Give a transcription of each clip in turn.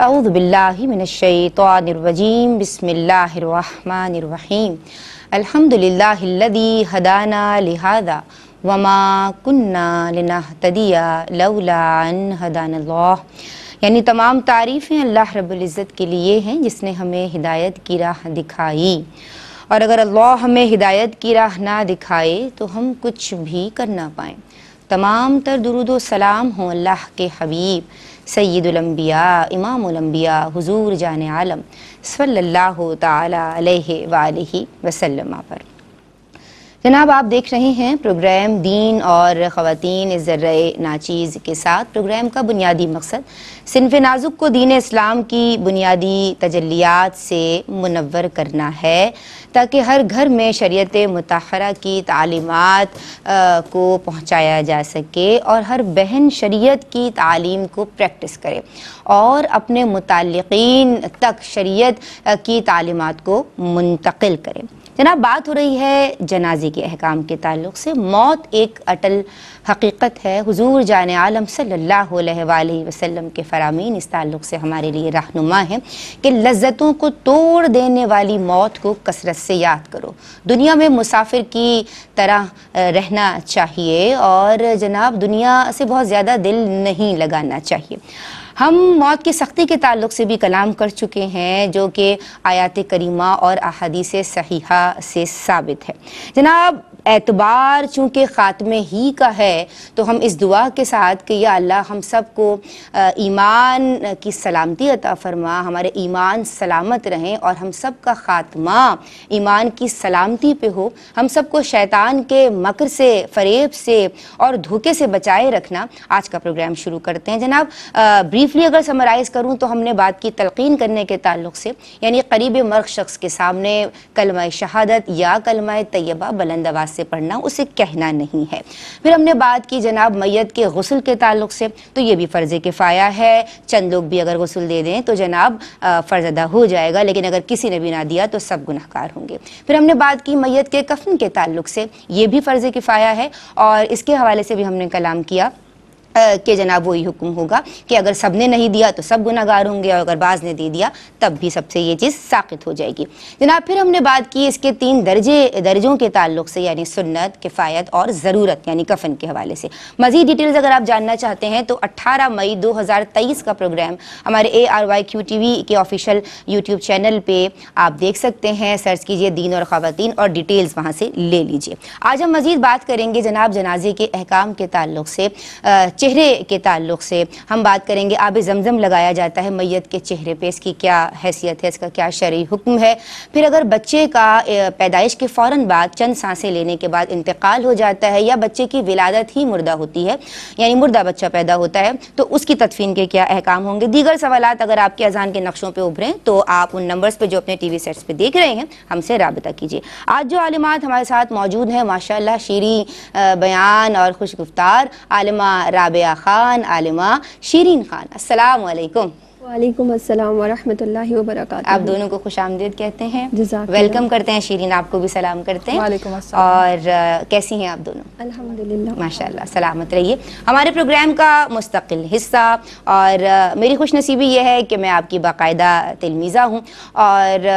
اعوذ باللہ من الشیطان الرجیم بسم اللہ الرحمن الرحیم الحمدللہ الذی ہدانا لہذا وما کننا لنہتدی لولا ان ہدانا اللہ، یعنی تمام تعریفیں اللہ رب العزت کے لیے ہیں جس نے ہمیں ہدایت کی راہ دکھائی، اور اگر اللہ ہمیں ہدایت کی راہ نہ دکھائے تو ہم کچھ بھی کر نہ پائیں۔ تمام تر درود و سلام ہوں اللہ کے حبیب سید الانبیاء امام الانبیاء حضور جان عالم صلی اللہ تعالی علیہ وآلہ وسلم پر۔ جناب آپ دیکھ رہے ہیں پروگرام دین اور خواتین ذرہ ناچیز کے ساتھ۔ پروگرام کا بنیادی مقصد صنف نازک کو دین اسلام کی بنیادی تجلیات سے منور کرنا ہے تاکہ ہر گھر میں شریعت مطہرہ کی تعلیمات کو پہنچایا جا سکے اور ہر بہن شریعت کی تعلیم کو پریکٹس کرے اور اپنے متعلقین تک شریعت کی تعلیمات کو منتقل کرے۔ جناب بات ہو رہی ہے جنازے کے احکام کے تعلق سے۔ موت ایک اٹل حقیقت ہے۔ حضور جان عالم صلی اللہ علیہ وآلہ وسلم کے فرامین اس تعلق سے ہمارے لیے رہنما ہیں کہ لذتوں کو توڑ دینے والی موت کو کثرت سے یاد کرو، دنیا میں مسافر کی طرح رہنا چاہیے اور جناب دنیا سے بہت زیادہ دل نہیں لگانا چاہیے۔ ہم موت کی سختی کے تعلق سے بھی کلام کر چکے ہیں جو کہ آیات کریمہ اور احادیث صحیحہ سے ثابت ہے۔ جناب اعتبار چونکہ خاتمے ہی کا ہے تو ہم اس دعا کے ساتھ کہ یا اللہ ہم سب کو ایمان کی سلامتی عطا فرما، ہمارے ایمان سلامت رہیں اور ہم سب کا خاتمہ ایمان کی سلامتی پہ ہو، ہم سب کو شیطان کے مکر سے، فریب سے اور دھوکے سے بچائے رکھنا۔ آج کا پروگرام شروع کرتے ہیں۔ جناب بریفلی اگر سمرائز کروں تو ہم نے بات کی تلقین کرنے کے تعلق سے، یعنی قریب مرگ شخص کے سامنے کلمہ شہادت یا کلمہ طیبہ بلند آواز سے پڑھنا، اسے کہنا نہیں ہے۔ پھر ہم نے بات کی جناب میت کے غسل کے تعلق سے، تو یہ بھی فرض کفایہ ہے، چند لوگ بھی اگر غسل دے دیں تو جناب فرض ادا ہو جائے گا، لیکن اگر کسی نے بھی نہ دیا تو سب گنہگار ہوں گے۔ پھر ہم نے بات کی میت کے کفن کے تعلق سے، یہ بھی فرض کفایہ ہے اور اس کے حوالے سے بھی ہم نے کلام کیا کہ جناب وہی حکم ہوگا کہ اگر سب نے نہیں دیا تو سب گنہگار ہوں گے اور اگر بعض نے دے دیا تب بھی سب سے یہ چیز ساقط ہو جائے گی۔ جناب پھر ہم نے بات کی اس کے 3 درجوں کے تعلق سے، یعنی سنت، کفایت اور ضرورت، یعنی کفن کے حوالے سے۔ مزید ڈیٹیلز اگر آپ جاننا چاہتے ہیں تو 18 مئی 2023 کا پروگرام ہمارے ARYQ TV کے آفیشیل یوٹیوب چینل پہ آپ دیکھ سکتے ہیں، سرچ کیجئے دین اور خواتین اور ڈیٹیلز وہاں سے لے لیجئے۔ آج ہم مزید بات کریں گے جناب جنازے کے احکام کے تعلق سے، چہرے کے تعلق سے ہم بات کریں گے۔ آب زمزم لگایا جاتا ہے میت کے چہرے پہ، اس کی کیا حیثیت ہے، اس کا کیا شرعی حکم ہے۔ پھر اگر بچے کا پیدائش کے فوراً بعد چند سانسیں لینے کے بعد انتقال ہو جاتا ہے یا بچے کی ولادت ہی مردہ ہوتی ہے، یعنی مردہ بچہ پیدا ہوتا ہے، تو اس کی تدفین کے کیا احکام ہوں گے۔ دیگر سوالات اگر آپ کے اذان کے نقشوں پہ ابھریں تو آپ ان نمبرز پہ جو اپنے ٹی وی سیٹس پہ دیکھ رہے ہیں ہم سے رابطہ کیجیے۔ آج جو عالمات ہمارے ساتھ موجود ہیں ماشاءاللہ شیریں بیان اور خوش گفتار، عالمہ رابعہ خان، عالمہ شیرین خان، السلام علیکم۔ وعلیکم السلام ورحمۃ اللہ وبرکاتہ۔ آپ دونوں کو خوش آمدید کہتے ہیں، جزاک اللہ۔ ویلکم کرتے ہیں۔ شیرین آپ کو بھی سلام کرتے ہیں۔ وعلیکم السلام۔ اور کیسی ہیں آپ دونوں؟ الحمدللہ ماشاءاللہ، سلامت رہیے۔ ہمارے پروگرام کا مستقل حصہ اور میری خوش نصیبی یہ ہے کہ میں آپ کی باقاعدہ تلمیذہ ہوں اور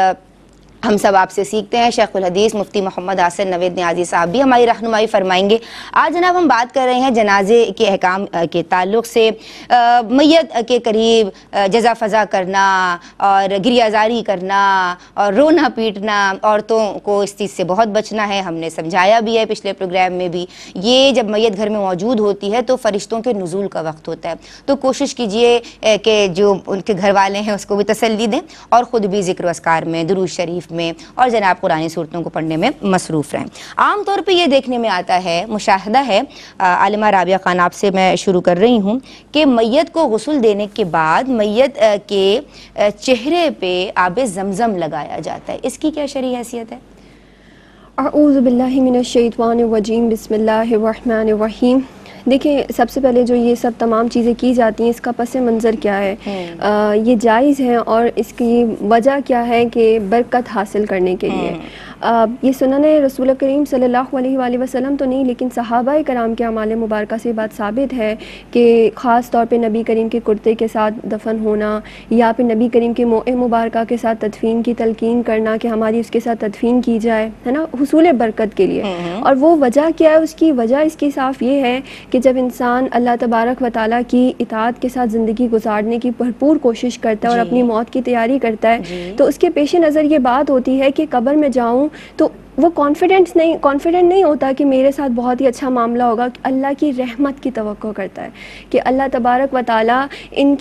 ہم سب آپ سے سیکھتے ہیں۔ شیخ الحدیث مفتی محمد حسن نوید نیازی صاحب بھی ہماری رہنمائی فرمائیں گے۔ آج جناب ہم بات کر رہے ہیں جنازے کے احکام کے تعلق سے، میت کے قریب جزا فضا کرنا اور گریہ زاری کرنا اور رونا پیٹنا، عورتوں کو اس چیز سے بہت بچنا ہے، ہم نے سمجھایا بھی ہے پچھلے پروگرام میں بھی۔ یہ جب میت گھر میں موجود ہوتی ہے تو فرشتوں کے نزول کا وقت ہوتا ہے، تو کوشش کیجئے کہ جو ان کے گھر والے ہیں اس کو بھی تسلی دیں اور خود بھی ذکر و اذکار میں، درود شریف میں اور جناب قرآن صورتوں کو پڑھنے میں مصروف رہیں۔ عام طور پہ یہ دیکھنے میں آتا ہے، مشاہدہ ہے، عالمہ رابعہ خان آپ سے میں شروع کر رہی ہوں، کہ میت کو غسل دینے کے بعد میت کے چہرے پہ آب زمزم لگایا جاتا ہے، اس کی کیا شرعی حیثیت ہے؟ اعوذ باللہ من الشیطان الرجیم، بسم اللہ الرحمن الرحیم۔ دیکھیں سب سے پہلے جو یہ سب تمام چیزیں کی جاتی ہیں اس کا پس منظر کیا ہے، یہ جائز ہے اور اس کی وجہ کیا ہے کہ برکت حاصل کرنے کے لیے۔ یہ سنن رسول کریم صلی اللہ علیہ وآلہ وسلم تو نہیں لیکن صحابہ کرام کے اعمال مبارکہ سے بات ثابت ہے کہ خاص طور پہ نبی کریم کے کرتے کے ساتھ دفن ہونا یا پھر نبی کریم کے موئے مبارکہ کے ساتھ تدفین کی تلقین کرنا کہ ہماری اس کے ساتھ تدفین کی جائے، ہے نا، حصول برکت کے لیے. اور وہ وجہ کیا ہے؟ اس کی وجہ اس کی صاف یہ ہے کہ جب انسان اللہ تبارک و تعالیٰ کی اطاعت کے ساتھ زندگی گزارنے کی بھرپور کوشش کرتا ہے اور اپنی موت کی تیاری کرتا ہے تو اس کے پیش نظر یہ بات ہوتی ہے کہ قبر میں جاؤں تو وہ کانفیڈنٹ نہیں ہوتا کہ میرے ساتھ بہت ہی اچھا معاملہ ہوگا. اللہ کی رحمت کی توقع کرتا ہے کہ اللہ تبارک و تعالیٰ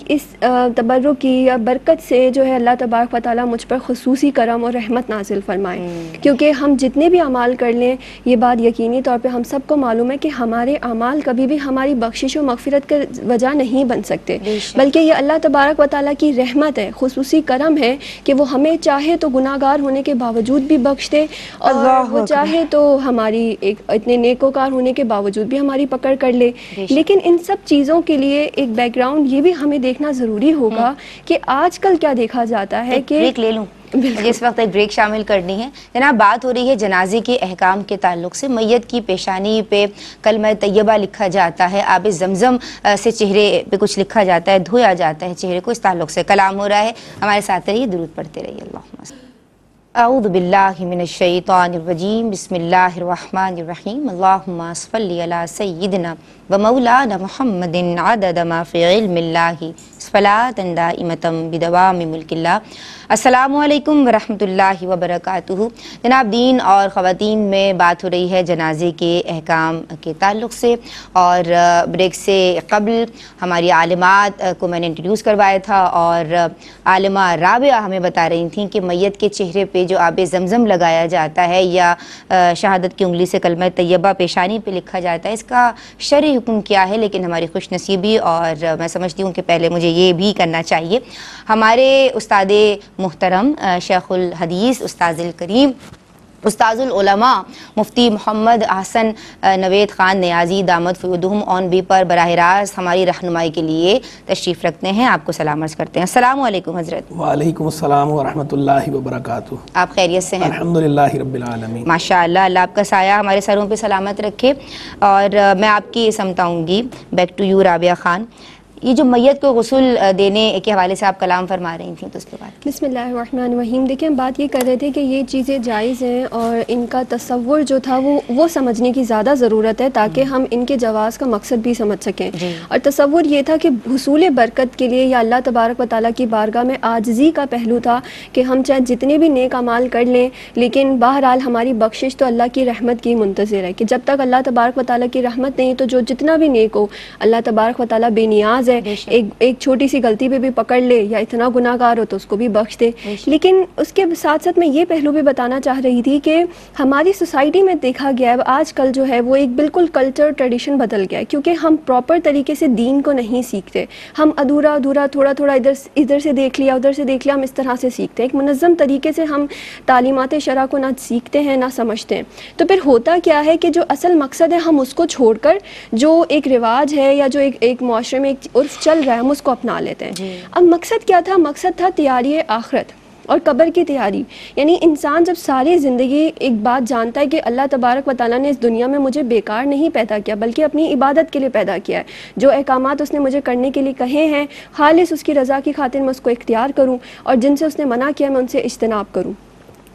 اس تبرک کی یا برکت سے جو ہے اللہ تبارک و تعالیٰ مجھ پر خصوصی کرم اور رحمت نازل فرمائے. کیونکہ ہم جتنے بھی اعمال کر لیں یہ بات یقینی طور پہ ہم سب کو معلوم ہے کہ ہمارے اعمال کبھی بھی ہماری بخشش و مغفرت کا وجہ نہیں بن سکتے، بلکہ یہ اللہ تبارک و تعالیٰ کی رحمت ہے، خصوصی کرم ہے کہ وہ ہمیں چاہے تو گناہ گار ہونے کے باوجود بھی بخش دے اور وہ چاہے تو ہماری اتنے نیکوکار ہونے کے باوجود بھی ہماری پکڑ کر لے. لیکن ان سب چیزوں کے لیے ایک بیک گراؤنڈ یہ بھی ہمیں دیکھنا ضروری ہوگا کہ آج کل کیا دیکھا جاتا ہے کہ لے لوں مجھے اس وقت ایک بریک شامل کرنی ہے. جناب بات ہو رہی ہے جنازے کے احکام کے تعلق سے. میت کی پیشانی پہ کلمہ طیبہ لکھا جاتا ہے، آب زمزم سے چہرے پہ کچھ لکھا جاتا ہے، دھویا جاتا ہے چہرے کو. اس تعلق سے کلام ہو رہا ہے، ہمارے ساتھ رہیے، درود پڑھتے رہیے. اللہم اعوذ باللہ من الشیطان الرجیم، بسم اللہ الرحمن الرحیم. اللہم صلی علی سیدنا و مولانا محمد عدد ما فی علم اللہ صلاۃ دائمۃ بدوام ملک اللہ. السلام علیکم ورحمۃ اللہ وبرکاتہ. جناب دین اور خواتین میں بات ہو رہی ہے جنازے کے احکام کے تعلق سے، اور بریک سے قبل ہماری عالمات کو میں نے انٹروڈیوس کروایا تھا اور عالمہ رابعہ ہمیں بتا رہی تھیں کہ میت کے چہرے پہ جو آب زمزم لگایا جاتا ہے یا شہادت کی انگلی سے کلمہ طیبہ پیشانی پہ لکھا جاتا ہے، اس کا شرعی حکم کیا ہے؟ لیکن ہماری خوش نصیبی اور میں سمجھتی ہوں کہ پہلے مجھے یہ بھی کرنا چاہیے. ہمارے استاد محترم شیخ الحدیث استاذ الکریم استاذ العلماء مفتی محمد احسن نوید خان نیازی دامت فیودہم آن بی پر براہ راست ہماری رہنمائی کے لیے تشریف رکھتے ہیں. آپ کو سلام عرض کرتے ہیں. السلام علیکم حضرت. وعلیکم السلام ورحمۃ اللہ وبرکاتہ. آپ خیریت سے ہیں؟ الحمدللہ رب العالمین. ماشاء اللہ، اللہ آپ کا سایہ ہمارے سروں پہ سلامت رکھے. اور میں آپ کی سمتاؤں گی back to you Rabia Khan. یہ جو میت کو غسل دینے کے حوالے سے آپ کلام فرما رہی تھیں تو اس کے بعد بسم اللہ الرحمن الرحیم. دیکھیں ہم بات یہ کر رہے تھے کہ یہ چیزیں جائز ہیں اور ان کا تصور جو تھا وہ سمجھنے کی زیادہ ضرورت ہے تاکہ ہم ان کے جواز کا مقصد بھی سمجھ سکیں. اور تصور یہ تھا کہ حصول برکت کے لیے یا اللہ تبارک و تعالیٰ کی بارگاہ میں عاجزی کا پہلو تھا کہ ہم چاہے جتنے بھی نیک اعمال کر لیں لیکن بہرحال ہماری بخشش تو اللہ کی رحمت کی منتظر ہے کہ جب تک اللہ تبارک و تعالیٰ کی رحمت نہیں تو جو جتنا بھی نیک ہو اللہ تبارک و تعالیٰ بے نیاز ہے. ایک چھوٹی سی غلطی پہ بھی پکڑ لے یا اتنا گناہ گار ہو تو اس کو بھی بخش دے. لیکن اس کے ساتھ ساتھ میں یہ پہلو بھی بتانا چاہ رہی تھی کہ ہماری سوسائٹی میں دیکھا گیا ہے آج کل جو ہے وہ ایک بالکل کلچر ٹریڈیشن بدل گیا ہے کیونکہ ہم پراپر طریقے سے دین کو نہیں سیکھتے. ہم ادھورا تھوڑا ادھر سے دیکھ لیا ادھر سے دیکھ لیا ہم اس طرح سے سیکھتے ہیں. ایک منظم طریقے سے ہم تعلیمات شرع کو نہ سیکھتے ہیں نہ سمجھتے ہیں. تو پھر ہوتا کیا ہے کہ جو اصل مقصد ہے ہم اس کو چھوڑ کر جو ایک رواج ہے یا جو ایک معاشرے میں ایک عرف چل رہا ہے ہم اس کو اپنا لیتے ہیں. اب مقصد کیا تھا؟ مقصد تھا تیاری آخرت اور قبر کی تیاری. یعنی انسان جب ساری زندگی ایک بات جانتا ہے کہ اللہ تبارک و تعالیٰ نے اس دنیا میں مجھے بیکار نہیں پیدا کیا بلکہ اپنی عبادت کے لیے پیدا کیا ہے. جو احکامات اس نے مجھے کرنے کے لیے کہے ہیں خالص اس کی رضا کی خاطر میں اس کو اختیار کروں اور جن سے اس نے منع کیا میں ان سے اجتناب کروں.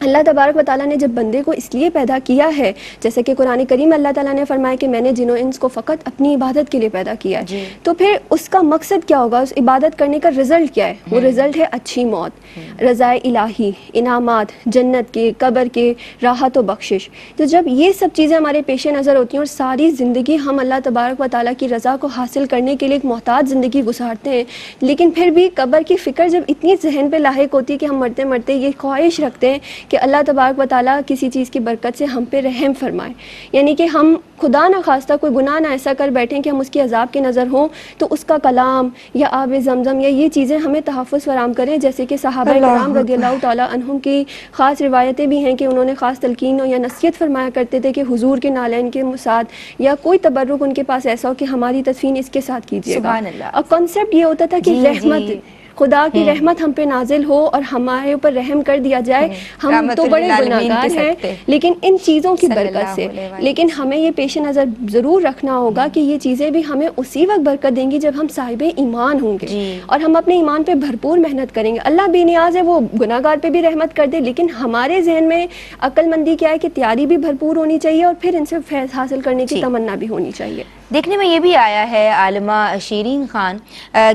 اللہ تبارک و تعالیٰ نے جب بندے کو اس لیے پیدا کیا ہے جیسے کہ قرآن کریم میں اللہ تعالیٰ نے فرمایا کہ میں نے جن و انس کو فقط اپنی عبادت کے لیے پیدا کیا ہے. تو پھر اس کا مقصد کیا ہوگا؟ اس عبادت کرنے کا رزلٹ کیا ہے؟ وہ رزلٹ ہے اچھی موت، رضائے الہی، انعامات، جنت کے، قبر کے، راحت و بخشش. تو جب یہ سب چیزیں ہمارے پیش نظر ہوتی ہیں اور ساری زندگی ہم اللہ تبارک و تعالیٰ کی رضا کو حاصل کرنے کے لیے ایک محتاج زندگی گزارتے ہیں لیکن پھر بھی قبر کی فکر جب اتنی ذہن پہ لاحق ہوتی ہے کہ ہم مرتے مرتے یہ خواہش رکھتے ہیں کہ اللہ تبارک و تعالیٰ کسی چیز کی برکت سے ہم پہ رحم فرمائے. یعنی کہ ہم خدا نہ خواستہ کوئی گناہ نہ ایسا کر بیٹھیں کہ ہم اس کی عذاب کے نظر ہوں تو اس کا کلام یا آب زمزم یا یہ چیزیں ہمیں تحفظ فراہم کریں. جیسے کہ صحابہ کرام رضی اللہ تعالیٰ عنہم کی خاص روایتیں بھی ہیں کہ انہوں نے خاص تلقین یا نصیحت فرمایا کرتے تھے کہ حضور کے نالین کے ساتھ یا کوئی تبرک ان کے پاس ایسا ہو کہ ہماری تدفین اس کے ساتھ کیجیے گا. اور کانسیپٹ یہ ہوتا تھا کہ رحمت خدا کی رحمت ہم پہ نازل ہو اور ہمارے اوپر رحم کر دیا جائے. ہم تو بڑے گناہگار ہیں لیکن ان چیزوں کی برکت سے. لیکن ہمیں یہ پیش نظر ضرور رکھنا ہوگا کہ یہ چیزیں بھی ہمیں اسی وقت برکت دیں گی جب ہم صاحب ایمان ہوں گے اور ہم اپنے ایمان پہ بھرپور محنت کریں گے. اللہ بے نیاز ہے, وہ گناہگار پہ بھی رحمت کر دے, لیکن ہمارے ذہن میں عقل مندی کیا ہے کہ تیاری بھی بھرپور ہونی چاہیے اور پھر ان سے فیض حاصل کرنے کی تمنا بھی ہونی چاہیے. دیکھنے میں یہ بھی آیا ہے عالمہ شیرین خان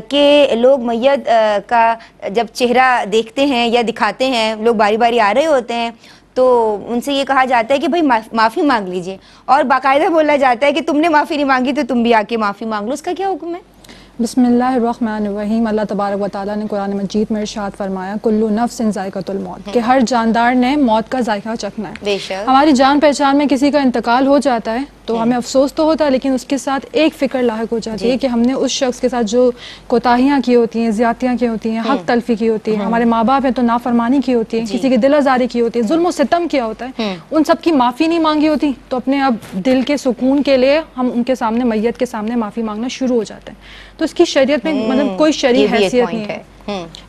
کہ لوگ میت کا جب چہرہ دیکھتے ہیں یا دکھاتے ہیں, لوگ باری باری آ رہے ہوتے ہیں تو ان سے یہ کہا جاتا ہے کہ بھائی معافی مانگ لیجئے, اور باقاعدہ بولا جاتا ہے کہ تم نے معافی نہیں مانگی تو تم بھی آ کے معافی مانگ لو. اس کا کیا حکم ہے؟ بسم اللہ الرحمن الرحیم. اللہ تبارک و تعالیٰ نے قرآن مجید میں ارشاد فرمایا کل نفس ذائقۃ الموت, کہ ہر جاندار نے موت کا ذائقہ چکھنا ہے. ہماری جان پہچان میں کسی کا انتقال ہو جاتا ہے تو ہمیں افسوس تو ہوتا ہے, لیکن اس کے ساتھ ایک فکر لاحق ہو جاتی ہے کہ ہم نے اس شخص کے ساتھ جو کوتاہیاں کی ہوتی ہیں, زیادتیاں کی ہوتی ہیں, حق تلفی کی ہوتی ہے, ہمارے ماں باپ ہیں تو نافرمانی کی ہوتی ہے, کسی کی دل آزاری کی ہوتی ہے, ظلم و ستم کیا ہوتا ہے, ان سب کی معافی نہیں مانگی ہوتی, تو اپنے اب دل کے سکون کے لیے ہم ان کے سامنے, میت کے سامنے معافی مانگنا شروع ہو جاتے ہیں. تو اس کی شریعت میں مطلب کوئی شرعی حیثیت نہیں ہے,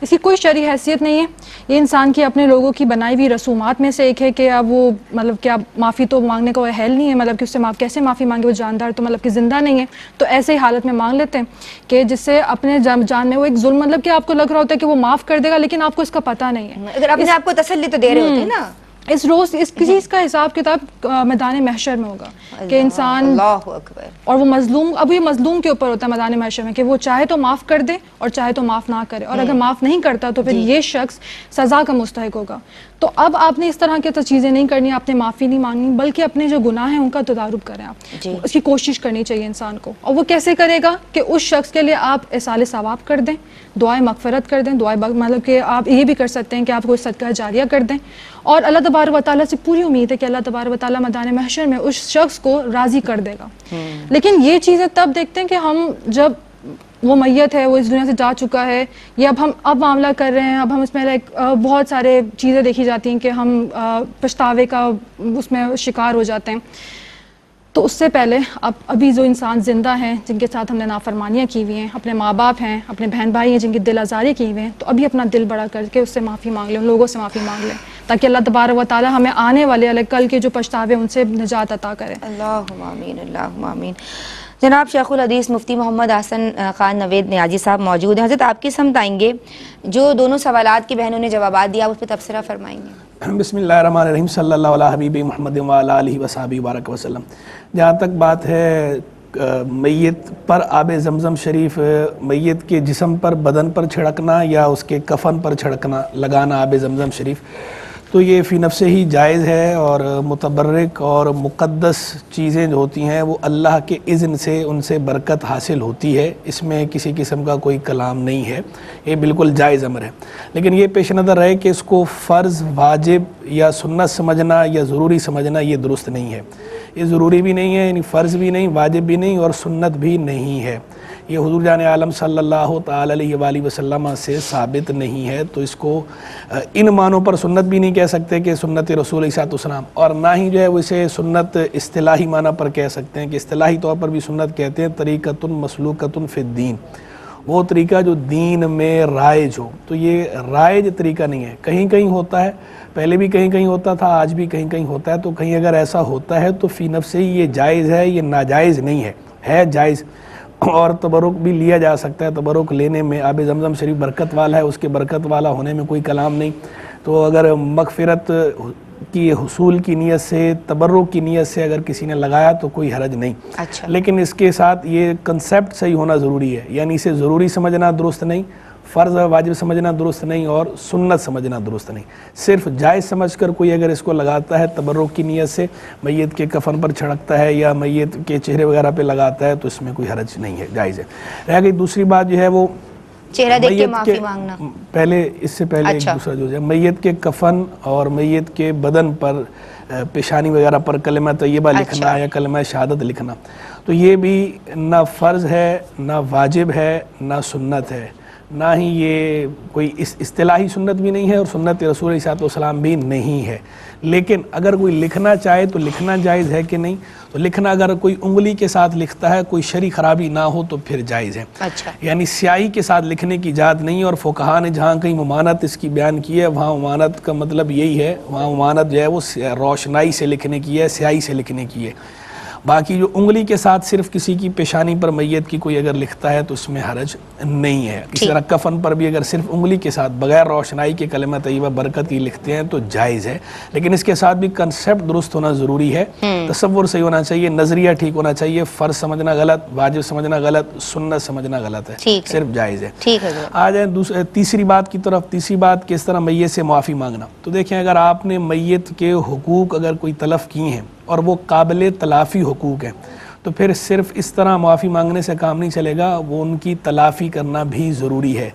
اس کی کوئی شرعی حیثیت نہیں ہے. یہ انسان کی اپنے لوگوں کی بنائی ہوئی رسومات میں سے ایک ہے کہ اب وہ مطلب کہ اب معافی تو مانگنے کا اہل نہیں ہے, مطلب کہ اس سے کیسے معافی مانگے, وہ جاندار تو مطلب کہ زندہ نہیں ہے, تو ایسے ہی حالت میں مانگ لیتے ہیں کہ جس سے اپنے جان میں وہ ایک ظلم, مطلب کہ آپ کو لگ رہا ہوتا ہے کہ وہ معاف کر دے گا لیکن آپ کو اس کا پتہ نہیں ہے. اگر اپنے آپ کو تسلی تو دے رہے ہوتے ہیں نا, اس روز اس چیز کا حساب کتاب میدان محشر میں ہوگا کہ انسان, اللہ اکبر, اور وہ مظلوم, اب یہ مظلوم کے اوپر ہوتا ہے میدان محشر میں کہ وہ چاہے تو معاف کر دے اور چاہے تو معاف نہ کرے, اور اگر معاف نہیں کرتا تو پھر یہ شخص سزا کا مستحق ہوگا. تو اب آپ نے اس طرح کی تو چیزیں نہیں کرنی, آپ نے معافی نہیں مانگنی, بلکہ اپنے جو گناہ ہیں ان کا تدارک کریں آپ. اس کی کوشش کرنی چاہیے انسان کو, اور وہ کیسے کرے گا کہ اس شخص کے لیے آپ اصال ثواب کر دیں, دعائیں مغفرت کر دیں, دعائیں مطلب کہ آپ یہ بھی کر سکتے ہیں کہ آپ کوئی صدقہ جاریہ کر دیں, اور اللہ تبارک و تعالیٰ سے پوری امید ہے کہ اللہ تبارک و تعالیٰ میدان محشر میں اس شخص کو راضی کر دے گا. لیکن یہ چیزیں تب دیکھتے ہیں کہ ہم جب وہ میت ہے, وہ اس دنیا سے جا چکا ہے, یا اب معاملہ کر رہے ہیں, اب ہم اس میں بہت سارے چیزیں دیکھی جاتی ہیں کہ ہم پچھتاوے کا اس میں شکار ہو جاتے ہیں. تو اس سے پہلے ابھی جو انسان زندہ ہیں جن کے ساتھ ہم نے نافرمانیاں کی ہوئی ہیں, اپنے ماں باپ ہیں, اپنے بہن بھائی ہیں جن کی دل آزاری کی ہوئی ہیں, تو ابھی اپنا دل بڑا کر کے اس سے معافی مانگ لیں, ان لوگوں سے معافی مانگ لیں, تاکہ اللہ تبارک و تعالیٰ ہمیں آنے والے کل کے جو پچھتاوے ان سے نجات عطا کرے. اللہم آمین, اللہم آمین. جناب شیخ الحدیث مفتی محمد حسن خان نوید نیازی صاحب موجود ہیں. حضرت آپ کی سمت آئیں گے, جو دونوں سوالات کی بہنوں نے جوابات دیا اس پہ تبصرہ فرمائیں گے. بسم اللہ الرحمن الرحیم. صلی اللہ علیہ حبیب محمد وعلی آلہ وصحبہ وبارک وسلم. جہاں تک بات ہے میت پر آب زمزم شریف, میت کے جسم پر, بدن پر چھڑکنا یا اس کے کفن پر چھڑکنا, لگانا آب زمزم شریف, تو یہ فی نفس ہی جائز ہے, اور متبرک اور مقدس چیزیں جو ہوتی ہیں وہ اللہ کے اذن سے ان سے برکت حاصل ہوتی ہے, اس میں کسی قسم کا کوئی کلام نہیں ہے, یہ بالکل جائز امر ہے. لیکن یہ پیش نظر رہے کہ اس کو فرض, واجب یا سنت سمجھنا یا ضروری سمجھنا یہ درست نہیں ہے. یہ ضروری بھی نہیں ہے, یعنی فرض بھی نہیں, واجب بھی نہیں, اور سنت بھی نہیں ہے. یہ حضور جان عالم صلی اللہ تعالی علیہ وآلہ وسلم سے ثابت نہیں ہے, تو اس کو ان معنوں پر سنت بھی نہیں کہہ سکتے کہ سنت رسول علیہ السلام, اور نہ ہی جو ہے وہ اسے سنت اصطلاحی معنی پر کہہ سکتے ہیں کہ اصطلاحی طور پر بھی سنت کہتے ہیں طریقۃ مسلوکۃ فی الدین, وہ طریقہ جو دین میں رائج ہو. تو یہ رائج طریقہ نہیں ہے, کہیں کہیں ہوتا ہے, پہلے بھی کہیں کہیں ہوتا تھا, آج بھی کہیں کہیں ہوتا ہے. تو کہیں اگر ایسا ہوتا ہے تو فی نفس ہی یہ جائز ہے, یہ ناجائز نہیں ہے جائز, اور تبرک بھی لیا جا سکتا ہے. تبرک لینے میں آب زمزم شریف برکت والا ہے, اس کے برکت والا ہونے میں کوئی کلام نہیں. تو اگر مغفرت کی حصول کی نیت سے, تبرک کی نیت سے اگر کسی نے لگایا تو کوئی حرج نہیں. لیکن اس کے ساتھ یہ کنسیپٹ صحیح ہونا ضروری ہے, یعنی اسے ضروری سمجھنا درست نہیں, فرض واجب سمجھنا درست نہیں, اور سنت سمجھنا درست نہیں. صرف جائز سمجھ کر کوئی اگر اس کو لگاتا ہے تبرک کی نیت سے, میت کے کفن پر چھڑکتا ہے یا میت کے چہرے وغیرہ پہ لگاتا ہے, تو اس میں کوئی حرج نہیں ہے, جائز ہے. رہ گئی دوسری بات جو ہے وہ چہرہ دیکھ کے معافی مانگنا. پہلے اس سے پہلے ایک دوسرا جو ہے میت کے کفن اور میت کے بدن پر, پیشانی وغیرہ پر کلمہ طیبہ لکھنا یا کلمہ شہادت لکھنا, تو یہ بھی نہ فرض ہے، نہ واجب ہے، نہ سنت ہے، نہ ہی یہ کوئی اصطلاحی سنت بھی نہیں ہے اور سنت رسول علیہ السلام بھی نہیں ہے. لیکن اگر کوئی لکھنا چاہے تو لکھنا جائز ہے کہ نہیں؟ تو لکھنا اگر کوئی انگلی کے ساتھ لکھتا ہے، کوئی شرعی خرابی نہ ہو تو پھر جائز ہے. اچھا، یعنی سیاہی کے ساتھ لکھنے کی اجازت نہیں ہے. اور فقہا نے جہاں کہیں ممانعت اس کی بیان کی ہے، وہاں ممانعت کا مطلب یہی ہے، وہاں ممانعت جو ہے وہ روشنائی سے لکھنے کی ہے، سیاہی سے لکھنے کی ہے. باقی جو انگلی کے ساتھ صرف کسی کی پیشانی پر میت کی کوئی اگر لکھتا ہے تو اس میں حرج نہیں ہے. اسی طرح کفن پر بھی اگر صرف انگلی کے ساتھ بغیر روشنائی کے کلمہ طیبہ برکت کی لکھتے ہیں تو جائز ہے. لیکن اس کے ساتھ بھی کنسیپٹ درست ہونا ضروری ہے، تصور صحیح ہونا چاہیے، نظریہ ٹھیک ہونا چاہیے. فرض سمجھنا غلط، واجب سمجھنا غلط، سنت سمجھنا غلط ہے، صرف جائز ہے. ٹھیک ہے. آ جائیں تیسری بات کی طرف. تیسری بات کس طرح میت سے معافی مانگنا. تو دیکھیں اگر آپ نے میت کے حقوق اگر کوئی تلف کیے ہیں اور وہ قابل تلافی حقوق ہیں تو پھر صرف اس طرح معافی مانگنے سے کام نہیں چلے گا، وہ ان کی تلافی کرنا بھی ضروری ہے.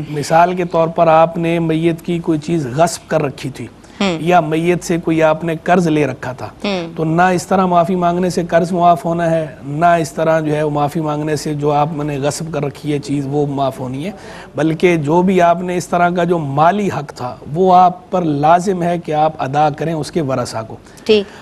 مثال کے طور پر آپ نے میت کی کوئی چیز غصب کر رکھی تھی یا میت سے کوئی آپ نے قرض لے رکھا تھا، تو نہ اس طرح معافی مانگنے سے قرض معاف ہونا ہے، نہ اس طرح جو ہے معافی مانگنے سے جو آپ نے غصب کر رکھی ہے چیز وہ معاف ہونی ہے. بلکہ جو بھی آپ نے اس طرح کا جو مالی حق تھا وہ آپ پر لازم ہے کہ آپ ادا کریں اس کے ورثہ کو.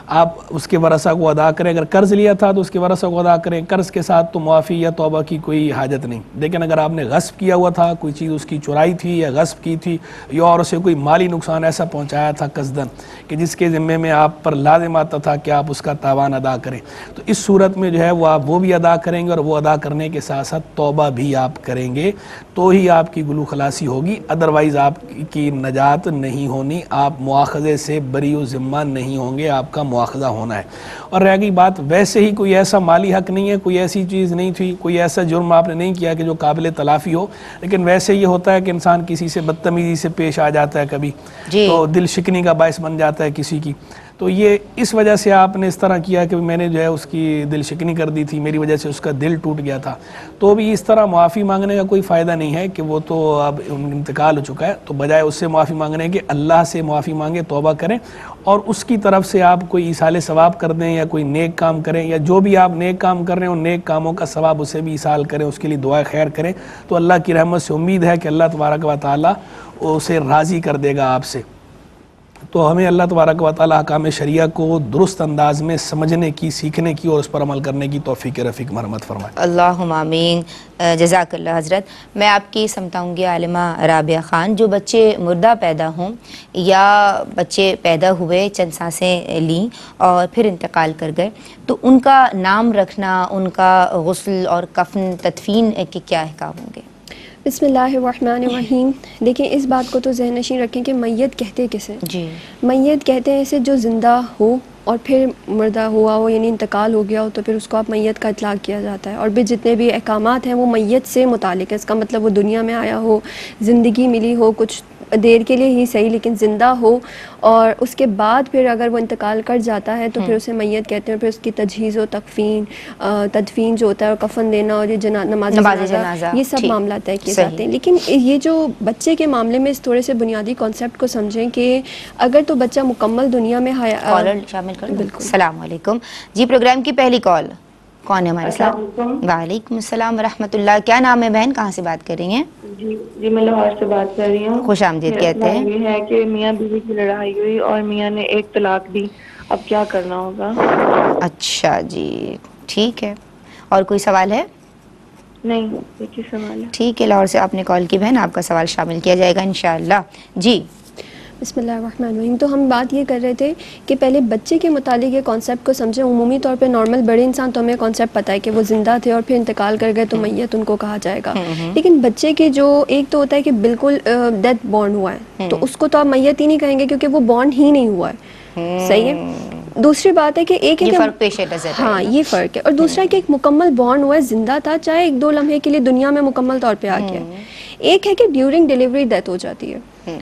آپ اس کے ورثہ کو ادا کریں. اگر قرض لیا تھا تو اس کے ورثہ کو ادا کریں. قرض کے ساتھ تو معافی یا توبہ کی کوئی حاجت نہیں. لیکن اگر آپ نے غصب کیا ہوا تھا، کوئی چیز اس کی چرائی تھی یا غصب کی تھی یا اور اسے کوئی مالی نقصان ایسا پہنچایا تھا قصدن کہ جس کے ذمے میں آپ پر لازم آتا تھا کہ آپ اس کا تاوان ادا کریں، تو اس صورت میں جو ہے وہ آپ وہ بھی ادا کریں گے اور وہ ادا کرنے کے ساتھ ساتھ توبہ بھی آپ کریں گے تو ہی آپ کی گلو خلاصی ہوگی. ادروائز آپ کی نجات نہیں ہونی، آپ مواخذے سے بری و ذمہ نہیں ہوں گے، آپ کا مواخذہ ہونا ہے. اور رہ گئی بات، ویسے ہی کوئی ایسا مالی حق نہیں ہے، کوئی ایسی چیز نہیں تھی، کوئی ایسا جرم آپ نے نہیں کیا کہ جو قابل تلافی ہو، لیکن ویسے یہ ہوتا ہے کہ انسان کسی سے بدتمیزی سے پیش آ جاتا ہے کبھی تو دل شکنی کا باعث بن جاتا ہے کسی کی. تو یہ اس وجہ سے آپ نے اس طرح کیا کہ میں نے جو ہے اس کی دل شکنی کر دی تھی، میری وجہ سے اس کا دل ٹوٹ گیا تھا، تو بھی اس طرح معافی مانگنے کا کوئی فائدہ نہیں ہے کہ وہ تو اب انتقال ہو چکا ہے. تو بجائے اس سے معافی مانگنے کے اللہ سے معافی مانگے، توبہ کریں اور اس کی طرف سے آپ کوئی ایصال ثواب کر دیں یا کوئی نیک کام کریں، یا جو بھی آپ نیک کام کر رہے ہیں ان نیک کاموں کا ثواب اسے بھی ایصال کریں، اس کے لیے دعائے خیر کریں. تو اللہ کی رحمت سے امید ہے کہ اللہ تبارک و تعالیٰ اسے راضی کر دے گا آپ سے. تو ہمیں اللہ تبارک و تعالیٰ احکام شریعہ کو درست انداز میں سمجھنے کی، سیکھنے کی اور اس پر عمل کرنے کی توفیق رفیق مرحمت فرمائے. اللہم آمین. جزاک اللہ حضرت. میں آپ کی سمجھاؤں گی عالمہ رابعہ خان، جو بچے مردہ پیدا ہوں یا بچے پیدا ہوئے چند سانسیں لیں اور پھر انتقال کر گئے، تو ان کا نام رکھنا، ان کا غسل اور کفن تدفین کے کیا احکام ہوں گے؟ بسم اللہ الرحمن الرحیم. دیکھیں اس بات کو تو ذہن نشین رکھیں کہ میت کہتے کسے؟ میت کہتے ہیں اسے جو زندہ ہو اور پھر مردہ ہوا ہو، یعنی انتقال ہو گیا ہو تو پھر اس کو آپ میت کا اطلاق کیا جاتا ہے. اور بھی جتنے بھی احکامات ہیں وہ میت سے متعلق ہے. اس کا مطلب وہ دنیا میں آیا ہو، زندگی ملی ہو، کچھ دیر کے لیے ہی صحیح لیکن زندہ ہو، اور اس کے بعد پھر اگر وہ انتقال کر جاتا ہے تو پھر اسے میت کہتے ہیں. پھر اس کی تجہیز و تدفین جو ہوتا ہے اور کفن دینا اور یہ نماز جنازہ، یہ سب معاملات طے کیے جاتے ہیں. لیکن یہ جو بچے کے معاملے میں اس تھوڑے سے بنیادی کانسیپٹ کو سمجھیں کہ اگر تو بچہ مکمل دنیا میں شامل کر. بالکل. السلام علیکم جی. پروگرام کی پہلی کال کون ہے ہمارے ساتھ؟ وعلیکم السلام ورحمۃ اللہ. کیا نام ہے بہن، کہاں سے بات کر رہی ہیں؟ جی میں لاہور سے بات کر رہی ہوں. خوش آمدید. کہتے ہیں یہ ہے کہ میاں بیوی کی لڑائی ہوئی اور میاں نے ایک طلاق دی، اب کیا کرنا ہوگا؟ اچھا جی ٹھیک ہے. اور کوئی سوال ہے؟ نہیں، ایک ہی سوال ہے. ٹھیک ہے، لاہور سے آپ نے کال کی بہن، آپ کا سوال شامل کیا جائے گا انشاءاللہ. جی بسم اللہ الرحمن الرحیم. تو ہم بات یہ کر رہے تھے کہ پہلے بچے کے متعلق یہ کانسیپٹ کو سمجھیں. عمومی طور پہ نارمل بڑے انسان تو ہمیں کانسیپٹ پتہ ہے کہ وہ زندہ تھے اور پھر انتقال کر گئے تو میت ان کو کہا جائے گا. لیکن بچے کے جو ایک تو ہوتا ہے کہ بالکل ڈیتھ بورن ہوا ہے تو اس کو تو آپ میت ہی نہیں کہیں گے کیونکہ وہ بورن ہی نہیں ہوا ہے. صحیح ہے. دوسری بات ہے کہ ایک ہاں یہ فرق ہے. اور دوسرا کہ ایک مکمل بورن ہوا ہے، زندہ تھا، چاہے ایک دو لمحے کے لیے دنیا میں مکمل طور پہ آ گیا. ایک ہے کہ ڈیورنگ ڈیلیوری ڈیتھ ہو جاتی ہے.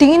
3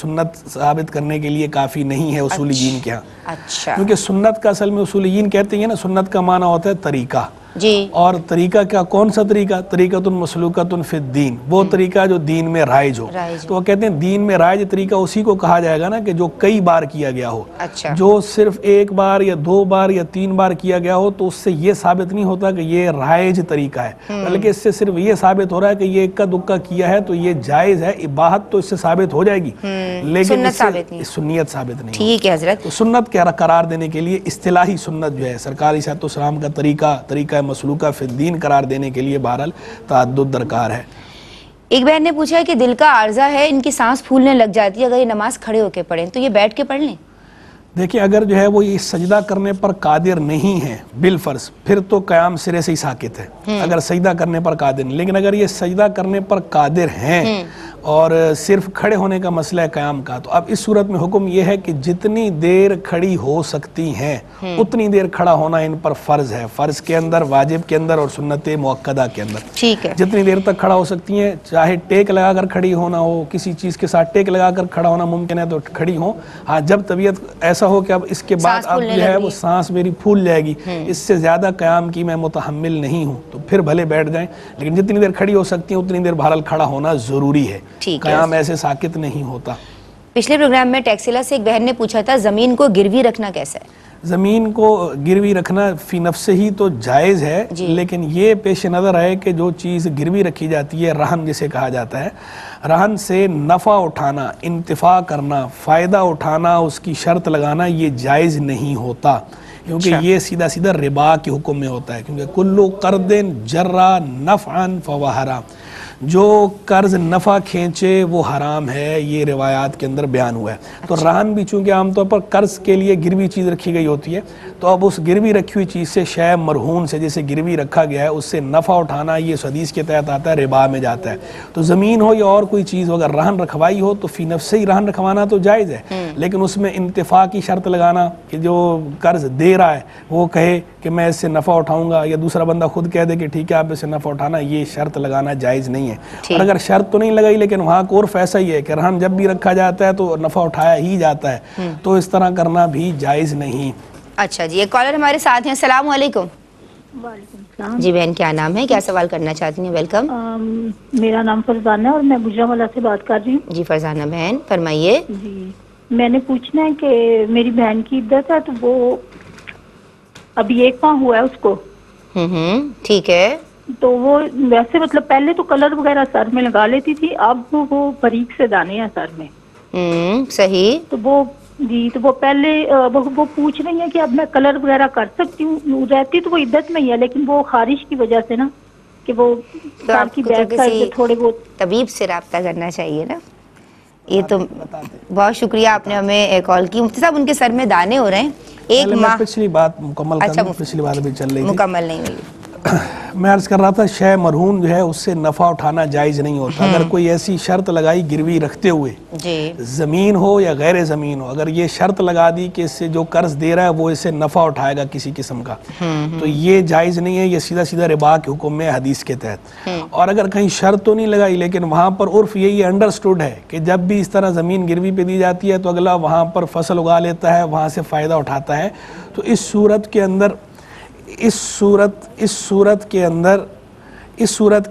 سنت ثابت کرنے کے لیے کافی نہیں ہے اصولیین کے ہاں. اچھا کیونکہ سنت کا اصل میں اصولیین کہتے ہیں نا سنت کا معنی ہوتا ہے طریقہ. جی اور طریقہ کیا کون سا طریقہ؟ طریقۃ مسلوکۃ فی الدین، وہ طریقہ جو دین میں رائج ہو. تو وہ کہتے ہیں دین میں رائج طریقہ اسی کو کہا جائے گا نا کہ جو کئی بار کیا گیا ہو. اچھا جو صرف ایک بار یا 2 بار یا 3 بار کیا گیا ہو تو اس سے یہ ثابت نہیں ہوتا کہ یہ رائج طریقہ ہے، بلکہ اس سے صرف یہ ثابت ہو رہا ہے کہ یہ اکا دکا کیا ہے تو یہ جائز ہے. اباحت تو اس سے ثابت ہو جائے گی لیکن سنیت ثابت نہیں. ٹھیک ہے حضرت. تو سنت کے قرار دینے کے لیے اصطلاحی سنت جو ہے سرکار علیہ السلام کا طریقہ مسلوکہ فی الدین قرار دینے کے لیے بہرحال تعدد درکار ہے. ایک بہن نے پوچھا ہے کہ دل کا عارضہ ہے، ان کی سانس پھولنے لگ جاتی ہے، اگر یہ نماز کھڑے ہو کے پڑھیں تو یہ بیٹھ کے پڑھ لیں؟ دیکھیں اگر جو ہے وہ یہ سجدہ کرنے پر قادر نہیں ہے بالفرض پھر تو قیام سرے سے ہی ساکت ہے اگر سجدہ کرنے پر قادر نہیں. لیکن اگر یہ سجدہ کرنے پر قادر ہیں اور صرف کھڑے ہونے کا مسئلہ ہے قیام کا، تو اب اس صورت میں حکم یہ ہے کہ جتنی دیر کھڑی ہو سکتی ہیں اتنی دیر کھڑا ہونا ان پر فرض ہے. فرض کے اندر، واجب کے اندر اور سنت مؤکدہ کے اندر. ٹھیک ہے. جتنی دیر تک کھڑا ہو سکتی ہیں، چاہے ٹیک لگا کر کھڑی ہونا ہو، کسی چیز کے ساتھ ٹیک لگا کر کھڑا ہونا ممکن ہے تو کھڑی ہوں. ہاں جب طبیعت ایسا ہو کہ اب اس کے بعد اب جو ہے وہ سانس میری پھول جائے گی، اس سے زیادہ قیام کی میں متحمل نہیں ہوں، تو پھر بھلے بیٹھ جائیں. لیکن جتنی دیر کھڑی ہو سکتی ہیں اتنی دیر بہرحال کھڑا ہونا ضروری ہے. قیام ایسے ساکت نہیں ہوتا. پچھلے پروگرام میں ٹیکسیلا سے ایک بہن نے پوچھا تھا زمین کو گروی رکھنا کیسا ہے؟ زمین کو گروی رکھنا فی نفس ہی تو جائز ہے، لیکن یہ پیش نظر ہے کہ جو چیز گروی رکھی جاتی ہے، رہن جسے کہا جاتا ہے، رہن سے نفع اٹھانا، انتفاع کرنا، فائدہ اٹھانا، اس کی شرط لگانا یہ جائز نہیں ہوتا، کیونکہ یہ سیدھا سیدھا ربا کے حکم میں ہوتا ہے. کیونکہ کلو قرض جرا نفعا فهو حرام، جو قرض نفع کھینچے وہ حرام ہے، یہ روایات کے اندر بیان ہوا ہے. تو رہن بھی چونکہ عام طور پر قرض کے لیے گروی چیز رکھی گئی ہوتی ہے، تو اب اس گروی رکھی ہوئی چیز سے شے مرہون سے جیسے گروی رکھا گیا ہے اس سے نفع اٹھانا یہ اس حدیث کے تحت آتا ہے، ربا میں جاتا ہے. تو زمین ہو یا اور کوئی چیز ہو، اگر رہن رکھوائی ہو تو فی نفس ہی رہن رکھوانا تو جائز ہے، لیکن اس میں انتفاع کی شرط لگانا کہ جو قرض دے رہا ہے وہ کہے کہ میں اس سے نفع اٹھاؤں گا، یا دوسرا بندہ خود کہہ دے کہ ٹھیک ہے آپ اس سے نفع اٹھانا، یہ شرط لگانا جائز نہیں ہے. اور اگر شرط تو نہیں لگائی لیکن وہاں کو عرف ایسا ہی ہے کہ رہن جب بھی رکھا جاتا ہے تو نفع اٹھایا ہی جاتا ہے، تو اس طرح کرنا بھی جائز نہیں. اچھا جی، ایک کالر ہمارے ساتھ ہیں. السلام علیکم. وعلیکم السلام. جی بہن کیا نام ہے، کیا سوال کرنا چاہتی ہیں؟ ویلکم. میرا نام فرزانہ ہے اور میں گجرانوالہ سے بات کر رہی ہوں. جی فرزانہ بہن فرمائیے. جی میں نے پوچھنا ہے کہ میری بہن کی عدت ہے تو وہ ابھی 1 ماہ ہوا ہے اس کو. ٹھیک ہے. تو وہ ویسے مطلب پہلے تو کلر وغیرہ سر میں لگا لیتی تھی، اب وہ باریک سے دانے ہیں سر میں. صحیح. تو وہ جی تو وہ پہلے وہ پوچھ رہی ہیں کہ اب میں کلر وغیرہ کر سکتی ہوں. رہتی تو وہ عدت میں ہی ہے لیکن وہ خارش کی وجہ سے نا کہ وہ سر کی بیک سائڈ سے تھوڑے بہت طبیب سے رابطہ کرنا چاہیے نا. یہ تو بہت شکریہ آپ نے ہمیں کال کی. مفتی صاحب ان کے سر میں دانے ہو رہے ہیں 1 ماہ. پچھلی بات مکمل کر لوں، پچھلی بات ابھی چل رہی تھی، مکمل نہیں ہوئی. میں عرض کر رہا تھا شے مرہون جو ہے اس سے نفع اٹھانا جائز نہیں ہوتا. اگر کوئی ایسی شرط لگائی گروی رکھتے ہوئے، زمین ہو یا غیر زمین ہو، اگر یہ شرط لگا دی کہ اس سے جو قرض دے رہا ہے وہ اس سے نفع اٹھائے گا کسی قسم کا، تو یہ جائز نہیں ہے، یہ سیدھا سیدھا ربا کے حکم میں حدیث کے تحت. اور اگر کہیں شرط تو نہیں لگائی لیکن وہاں پر عرف یہی انڈرسٹوڈ ہے کہ جب بھی اس طرح زمین گروی پہ دی جاتی ہے تو اگلا وہاں پر فصل اگا لیتا ہے، وہاں سے فائدہ اٹھاتا ہے، تو اس صورت کے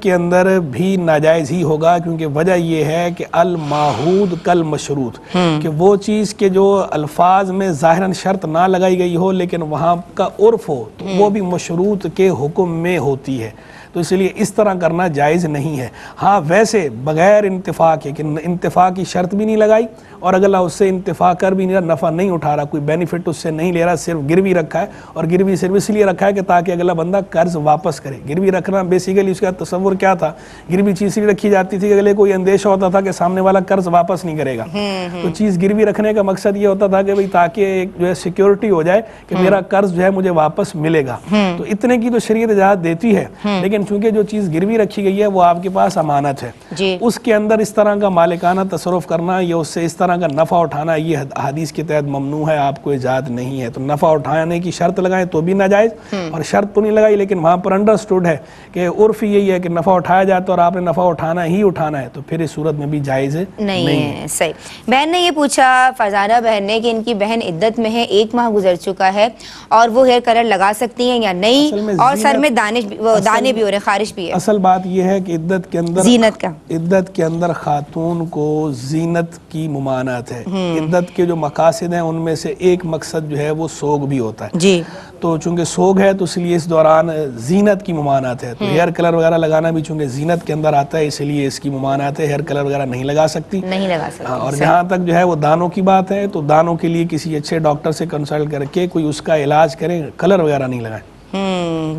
اندر بھی ناجائز ہی ہوگا. کیونکہ وجہ یہ ہے کہ الماحود کل مشروط، کہ وہ چیز کے جو الفاظ میں ظاہراً شرط نہ لگائی گئی ہو لیکن وہاں کا عرف ہو تو وہ بھی مشروط کے حکم میں ہوتی ہے، تو اس لیے اس طرح کرنا جائز نہیں ہے. ہاں ویسے بغیر انتفاع کے کہ انتفاع کی شرط بھی نہیں لگائی اور اگلا اس سے انتفاع کر بھی نہیں رہا، نفع نہیں اٹھا رہا، کوئی بینیفٹ اس سے نہیں لے رہا، صرف گروی رکھا ہے، اور گروی صرف اس لیے رکھا ہے کہ تاکہ اگلا بندہ قرض واپس کرے. گروی رکھنا بیسیکلی اس کا تصور کیا تھا، گروی چیز لیے رکھی جاتی تھی کہ اگلے کوئی اندیشہ ہوتا تھا کہ سامنے والا قرض واپس نہیں کرے گا، تو چیز گروی رکھنے کا مقصد یہ ہوتا تھا کہ بھئی تاکہ جو ہے سیکیورٹی ہو جائے کہ میرا قرض جو ہے مجھے واپس ملے گا. تو اتنے کی تو شریعت اجازت دیتی ہے، لیکن لیکن چونکہ جو چیز گروی رکھی گئی ہے وہ آپ کے پاس امانت ہے جی اس کے اندر اس طرح کا مالکانہ تصرف کرنا یا اس سے اس طرح کا نفع اٹھانا یہ حدیث کے تحت ممنوع ہے, آپ کو اجازت نہیں ہے. تو نفع اٹھانے کی شرط لگائیں تو بھی ناجائز, اور شرط تو نہیں لگائی لیکن وہاں پر انڈرسٹوڈ ہے کہ عرف یہی ہے کہ نفع اٹھایا جاتا ہے اور آپ نے نفع اٹھانا ہی اٹھانا ہے, تو پھر اس صورت میں بھی جائز نہیں ہے. صحیح. بہن نے یہ پوچھا, فرزانہ بہن نے, کہ ان کی بہن عدت میں ہے, 1 ماہ گزر چکا ہے اور وہ ہیئر کلر لگا سکتی ہیں یا نہیں, اور سر میں دانے بھی ہو رہے ہیں, خارش بھی ہے. اصل بات یہ ہے کہ عدت کے اندر زینت کا, عدت کے اندر خاتون کو زینت کی ممانعت ہے. عدت کے جو مقاصد ہیں ان میں سے ایک مقصد جو ہے وہ سوگ بھی ہوتا ہے جی, تو چونکہ سوگ ہے تو اس لیے اس دوران زینت کی ممانعت ہے. تو ہیئر کلر وغیرہ لگانا بھی چونکہ زینت کے اندر آتا ہے اس لیے اس کی ممانعت ہے, ہیئر کلر وغیرہ نہیں لگا سکتی. نہیں لگا سکتی. اور جہاں تک جو ہے وہ دانوں کی بات ہے تو دانوں کے لیے کسی اچھے ڈاکٹر سے کنسلٹ کر کے کوئی اس کا علاج کریں, کلر وغیرہ نہیں لگائیں.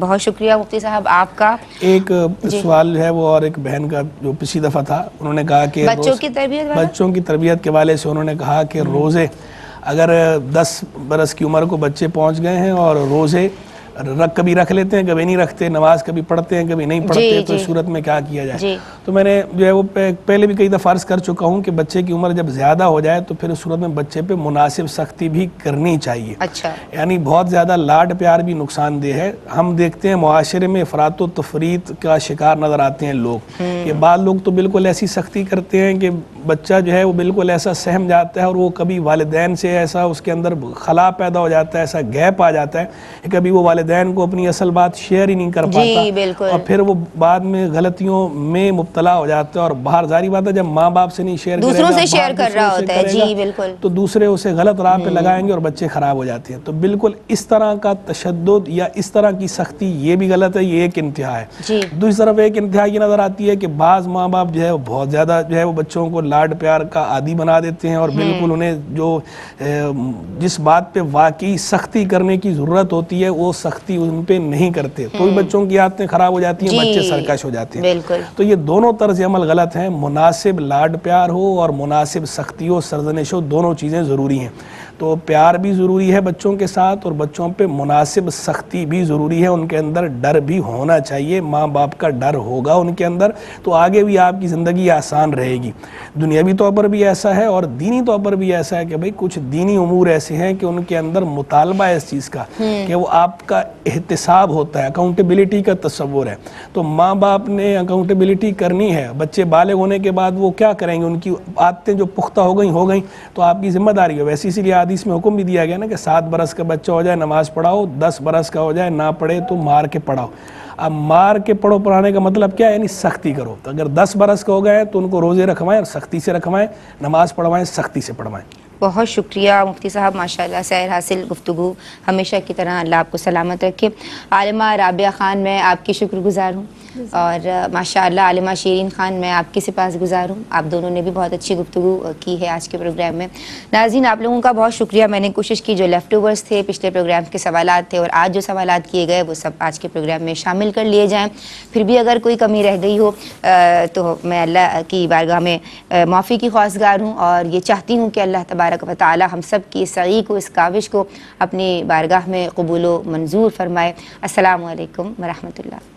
بہت شکریہ مفتی صاحب آپ کا. ایک سوال جو ہے وہ اور ایک بہن کا جو پچھلی دفعہ تھا, انہوں نے کہا کہ بچوں کی تربیت کے والے سے انہوں نے کہا کہ روزے اگر 10 برس کی عمر کو بچے پہنچ گئے ہیں اور روزے کبھی رکھ لیتے ہیں کبھی نہیں رکھتے, نماز کبھی پڑھتے ہیں کبھی نہیں پڑھتے, تو اس صورت میں کیا کیا جائے. تو میں نے جو ہے وہ پہلے بھی کئی دفعہ عرض کر چکا ہوں کہ بچے کی عمر جب زیادہ ہو جائے تو پھر اس صورت میں بچے پہ مناسب سختی بھی کرنی چاہیے. اچھا, یعنی بہت زیادہ لاڈ پیار بھی نقصان دہ ہے. ہم دیکھتے ہیں معاشرے میں افراط و تفریط کا شکار نظر آتے ہیں لوگ, کہ بعض لوگ تو بالکل ایسی سختی کرتے ہیں کہ بچہ جو ہے وہ بالکل ایسا سہم جاتا ہے اور وہ کبھی والدین سے ایسا اس کے اندر خلا پیدا ہو جاتا ہے, ایسا گیپ آ جاتا ہے کہ کبھی وہ والدین کو اپنی اصل بات شیئر ہی نہیں کر پاتا, اور پھر وہ بعد میں غلطیوں میں مبتلا ہو جاتا ہے. اور باہر ظاہری بات ہے جب ماں باپ سے نہیں شیئر دوسروں سے شیئر کر رہا ہوتا ہے, جی بالکل, تو دوسرے اسے غلط راہ پہ لگائیں گے اور بچے خراب ہو جاتے ہیں. تو بالکل اس طرح کا تشدد یا اس طرح کی سختی یہ بھی غلط ہے, یہ ایک انتہا ہے. دوسری طرف ایک انتہا یہ نظر آتی ہے کہ بعض ماں باپ جو ہے بہت زیادہ جو ہے وہ بچوں کو لاڈ پیار کا عادی بنا دیتے ہیں, اور بالکل انہیں جو جس بات پہ واقعی سختی کرنے کی ضرورت ہوتی ہے وہ سختی ان پہ نہیں کرتے, تو بچوں کی عادتیں خراب ہو جاتی ہیں, بچے سرکش ہو جاتے ہیں. تو یہ دونوں طرز عمل غلط ہیں. مناسب لاڈ پیار ہو اور مناسب سختی ہو, سرزنش ہو, دونوں چیزیں ضروری ہیں. تو پیار بھی ضروری ہے بچوں کے ساتھ, اور بچوں پہ مناسب سختی بھی ضروری ہے. ان کے اندر ڈر بھی ہونا چاہیے, ماں باپ کا ڈر ہوگا ان کے اندر تو آگے بھی آپ کی زندگی آسان رہے گی. دنیاوی طور پر بھی ایسا ہے اور دینی طور پر بھی ایسا ہے کہ بھئی کچھ دینی امور ایسے ہیں کہ ان کے اندر مطالبہ ہے اس چیز کا کہ وہ آپ کا احتساب ہوتا ہے, اکاؤنٹیبلٹی کا تصور ہے. تو ماں باپ نے اکاؤنٹیبلٹی کرنی ہے. بچے بالغ ہونے کے بعد وہ کیا کریں گے, ان کی عادتیں جو پختہ ہو گئیں تو آپ کی ذمہ داری ہے. ویسے اسی لیے حدیث میں حکم بھی دیا گیا نا کہ 7 برس کا بچہ ہو جائے نماز پڑھاؤ, 10 برس کا ہو جائے نہ پڑھے تو مار کے پڑھاؤ. اب مار کے پڑھانے کا مطلب کیا ہے, یعنی سختی کرو. تو اگر 10 برس کا ہو گئے تو ان کو روزے رکھوائیں اور سختی سے رکھوائیں, نماز پڑھوائیں سختی سے پڑھوائیں. بہت شکریہ مفتی صاحب, ماشاءاللہ سیر حاصل گفتگو ہمیشہ کی طرح, اللہ آپ کو سلامت رکھے. عالمہ رابعہ خان میں آپ کی شکر گزار ہوں, اور ماشاءاللہ عالمہ شیرین خان میں آپ کی سپاس گزار ہوں. آپ دونوں نے بھی بہت اچھی گفتگو کی ہے آج کے پروگرام میں. ناظرین آپ لوگوں کا بہت شکریہ. میں نے کوشش کی جو لیفٹ اوورز تھے پچھلے پروگرام کے سوالات تھے اور آج جو سوالات کیے گئے وہ سب آج کے پروگرام میں شامل کر لیے جائیں. پھر بھی اگر کوئی کمی رہ گئی ہو تو میں اللہ کی بارگاہ میں معافی کی خواستگار ہوں, اور یہ چاہتی ہوں کہ اللہ تبارک و تعالی ہم سب کی اس سعی کو, اس کاوش کو اپنی بارگاہ میں قبول و منظور فرمائے. السلام علیکم ورحمۃ اللہ.